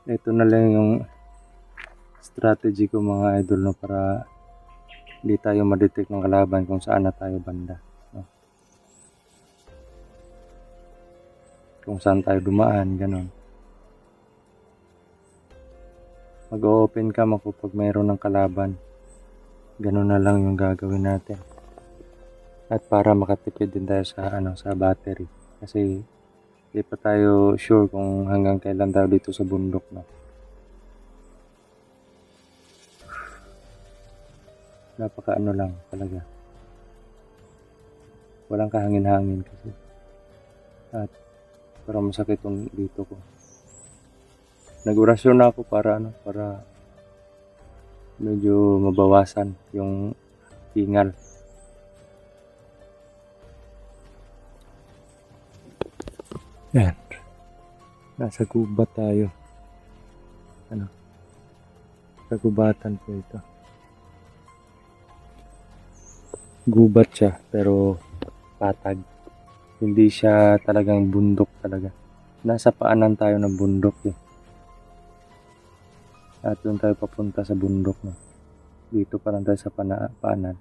Ito na lang yung strategy ko mga idol, no, para hindi tayo ma-detect ng kalaban kung saan na tayo banda, no? Kung saan tayo dumaan, ganon. Mag-open cam ako pag mayroon ng kalaban. Ganon na lang yung gagawin natin. At para makatipid din tayo sa battery. Kasi hindi pa tayo sure kung hanggang kailan tayo dito sa bundok, no. Napaka lang talaga. Walang kahangin-hangin kasi. At parang masakit yung dito ko. Nag-orasyon na ako para medyo mabawasan yung hingal. Yan. Nasa gubat tayo. Sa gubatan po ito. Gubat siya pero patag. Hindi siya talagang bundok talaga. Nasa paanan tayo ng bundok eh. At doon tayo papunta sa bundok, no. Dito pa lang tayo sa paanan.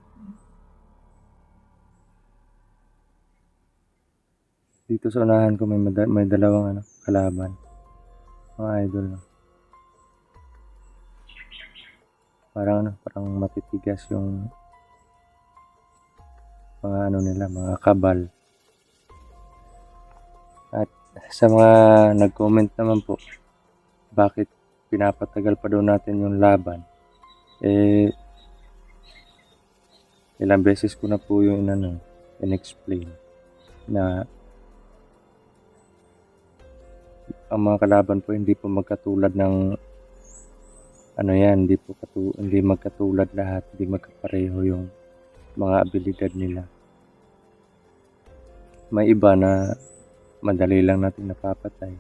Dito sa unahan ko may dalawang kalaban. Mga idol, no. Parang matitigas yung mga nila, mga kabal. At sa mga nag-comment naman po, bakit pinapatagal pa daw natin yung laban? Ilang beses ko na po yung in-explain na ang mga kalaban po hindi po magkatulad ng hindi magkatulad lahat, hindi magkapareho yung mga abilidad nila. May iba na madali lang natin napapatay.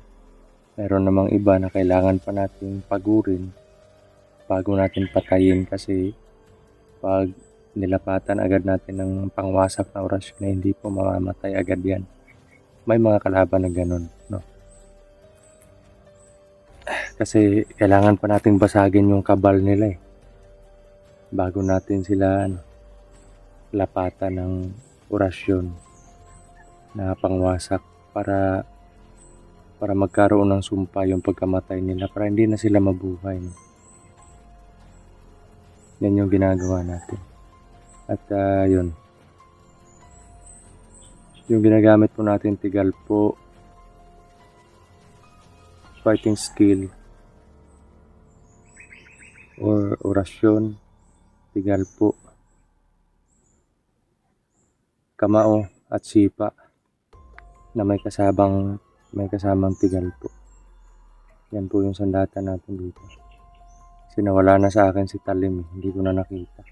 Meron namang iba na kailangan pa natin pagurin bago natin patayin, kasi pag nilapatan agad natin ng pangwasak na orasyon na hindi po mamamatay agad yan. May mga kalaban na ganun, no? Kasi kailangan pa nating basagin yung kabal nila bago natin sila lapatan ng orasyon na pangwasak para magkaroon ng sumpa yung pagkamatay nila, para hindi na sila mabuhay, no? Yan yung ginagawa natin. At yun, yung ginagamit po natin tigal po, fighting skill or orasyon, tigal po. kamao at sipa na may kasamang tigal po. Yan po yung sandata natin dito. Kasi nawala na sa akin si talim, hindi ko na nakita.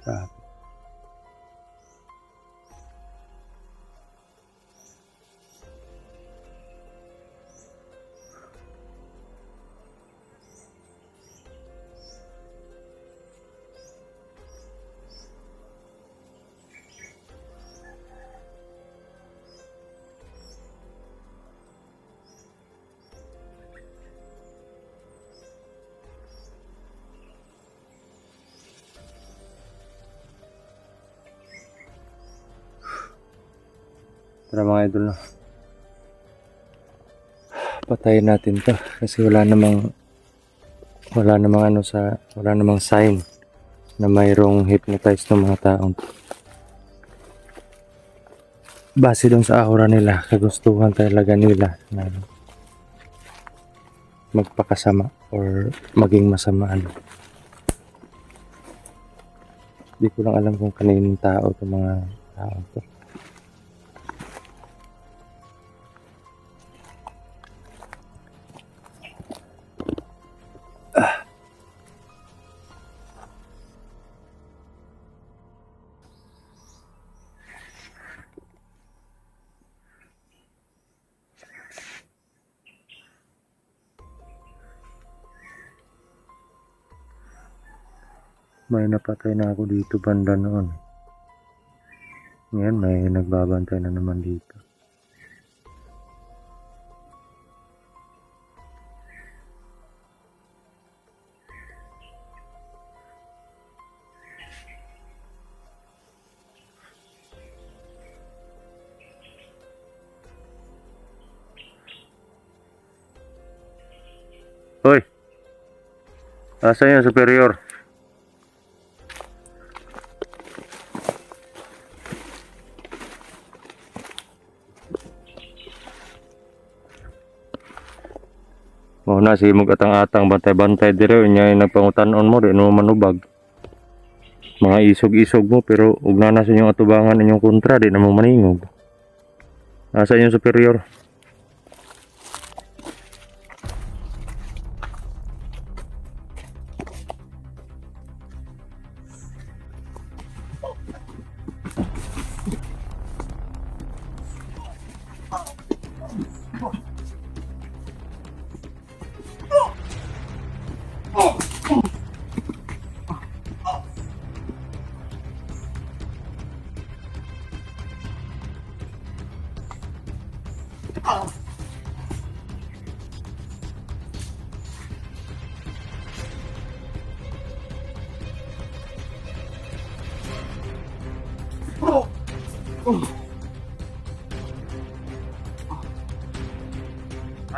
Grabe. Tara mga idol, no? Patayin natin to kasi wala namang sign na mayroong hypnotize ng mga taong base doon sa aura nila, kagustuhan talaga nila na magpakasama or maging masamaan. Di ko lang alam kung kaninong tao itong mga tao to. May napatay na ako dito banda noon. Ngayon may nagbabantay na naman dito. Hoy! Asan yung superior? Mo na si mug atang-atang bantay-bantay dire nya nagpangutan-on mo di no manubag. Mga isog-isog mo pero ug na sa inyong atubangan inyong kontra di na mo maningog. Asa yung superior?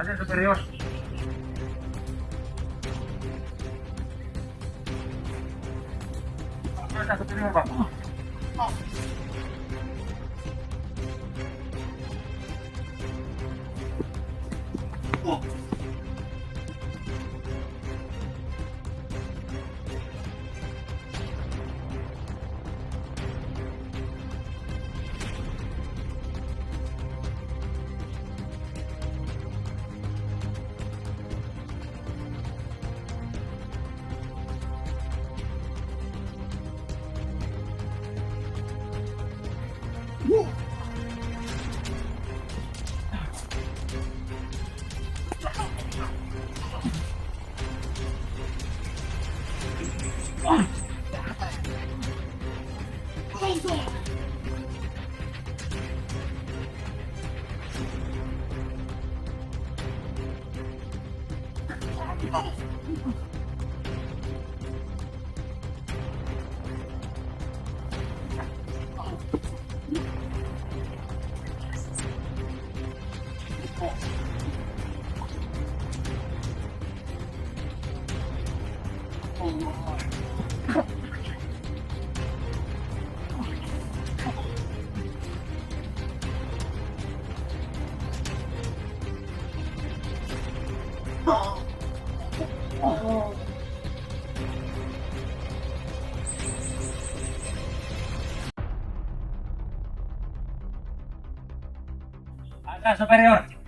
Ada superior. Ada superior, Pak. Asa, superior!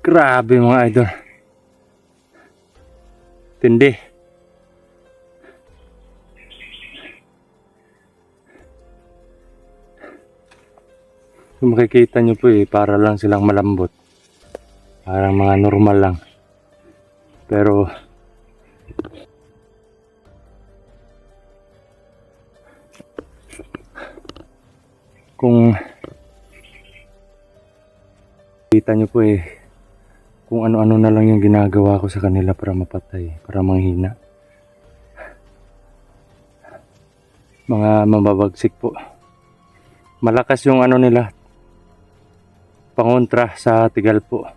Grabe mga idol. Tindi. Kung makikita nyo po para lang silang malambot. Parang mga normal lang. Pero kung kita nyo po kung ano-ano na lang yung ginagawa ko sa kanila para mapatay, para manghina. Mga mababagsik po. Malakas yung ano nila, pangontra sa tigal po.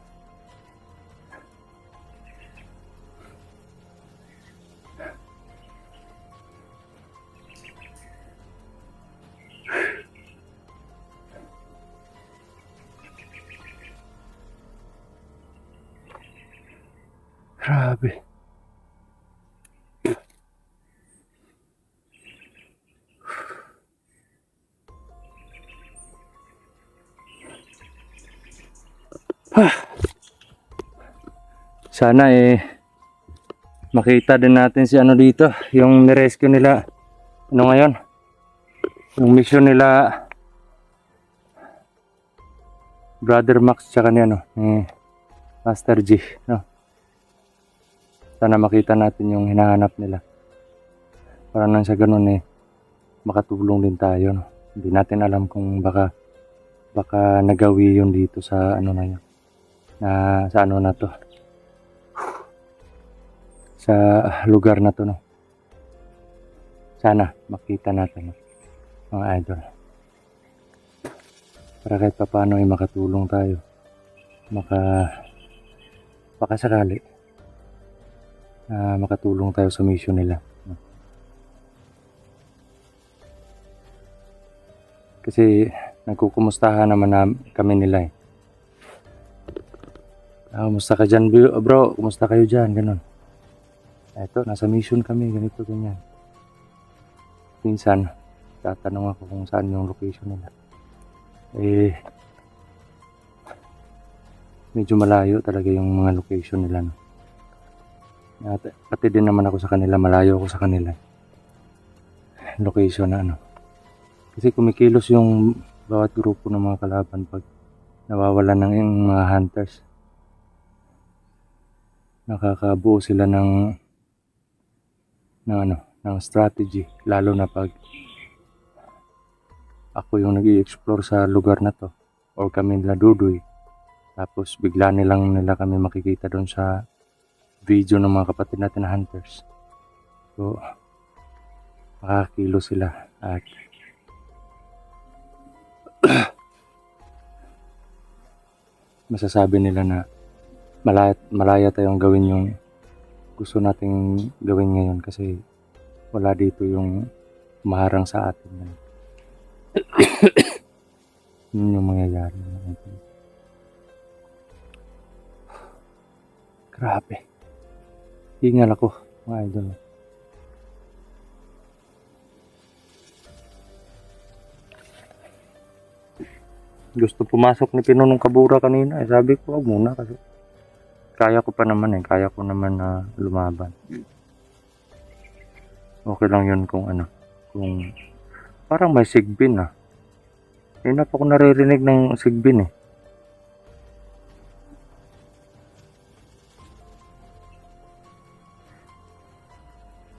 Grabe. Sana makita din natin si ano dito, yung nirescue nila. Ano ngayon? Yung mission nila Brother Max tsaka ni Master G, no? Sana makita natin yung hinahanap nila. Para nang sa ganun makatulong din tayo, no? Hindi natin alam kung baka nagawi yun dito sa ano na yun. Sa ano na to. Sa lugar na to, no? Sana makita natin, no? Mga idol. Para kahit paano makatulong tayo. baka sakali makatulong tayo sa mission nila. Kasi nagkukumustahan naman kami nila eh. Kumusta ka dyan bro? Kumusta kayo dyan? Ganon. Eto, nasa mission kami, ganito, ganyan. Minsan, tatanong ako kung saan yung location nila. Eh, medyo malayo talaga yung mga location nila. No? Pati din naman ako sa kanila, malayo ako sa kanila. Location na ano. Kasi kumikilos yung bawat grupo ng mga kalaban pag nawawalan ng yung mga hunters. Nakakabuo sila ng strategy, lalo na pag ako yung nag-i-explore sa lugar na to or kami nila Dudoy, tapos bigla nila kami makikita doon sa video ng mga kapatid natin na hunters. So makakilo sila at masasabi nila na malaya tayong gawin yung gusto nating gawin ngayon kasi wala dito yung maharang sa atin. Yun yung mangyayari. Grabe. Hingal ako, mga idol. Gusto pumasok ni Pino nung kabura kanina. Sabi ko, wag muna kasi kaya ko pa naman kaya ko naman na lumaban. Okay lang yun kung kung parang may sigbin Hindi na pa ako naririnig ng sigbin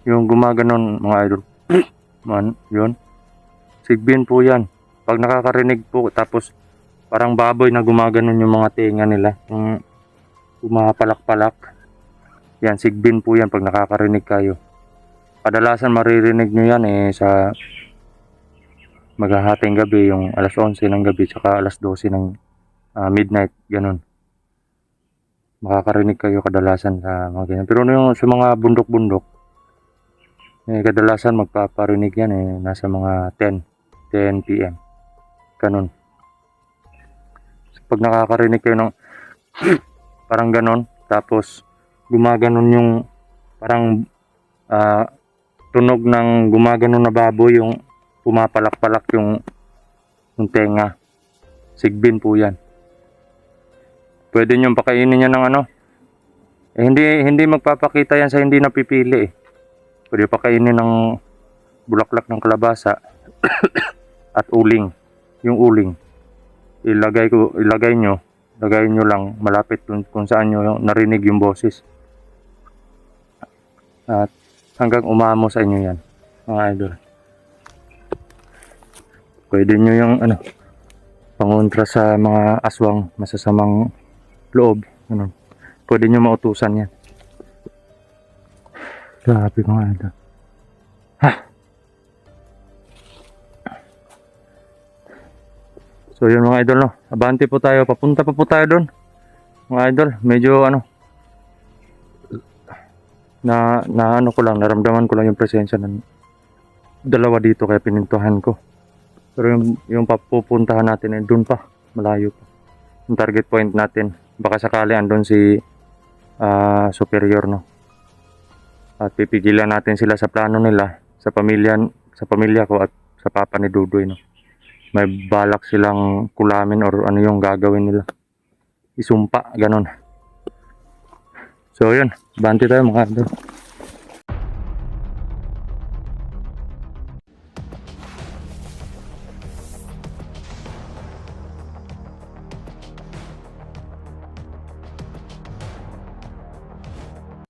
Yung gumaganon mga idol. Man, yun. Sigbin po yan. Pag nakakarinig po, tapos parang baboy na gumaganon yung mga tenga nila. Yung pumapalak-palak. Yan, sigbin po yan pag nakakarinig kayo. Kadalasan maririnig nyo yan sa maghahating gabi, yung alas 11 ng gabi, tsaka alas 12 ng midnight, ganun. Makakarinig kayo kadalasan sa mga ganyan. Pero yung sa mga bundok-bundok, kadalasan magpaparinig yan nasa mga 10 PM. Ganun. So, pag nakakarinig kayo ng parang ganun, tapos gumaganon yung parang tunog ng gumaganon na baboy, yung pumapalak-palak yung tenga. Sigbin po yan. Pwede nyo pakainin yan ng hindi magpapakita yan sa hindi napipili Pwede pakainin ng bulaklak ng kalabasa at uling. Yung uling. Ilagay nyo lang malapit kung saan nyo narinig yung boses. At hanggang umamo sa inyo yan, mga idol. Pwede nyo yung pangontra sa mga aswang masasamang loob. Pwede nyo mautusan yan. Grabe mga idol. So yun mga idol, abante po tayo. Papunta pa po tayo doon. Mga idol, medyo naramdaman ko lang yung presensya ng dalawa dito kaya pinintuhan ko. Pero yung papupuntahan natin doon pa, malayo pa. Yung target point natin, baka sakali andun si superior At pipigilan natin sila sa plano nila, sa pamilya ko at sa papa ni Dudoy May balak silang kulamin or yung gagawin nila. Isumpa, ganon. So yun, banti tayo mga idol.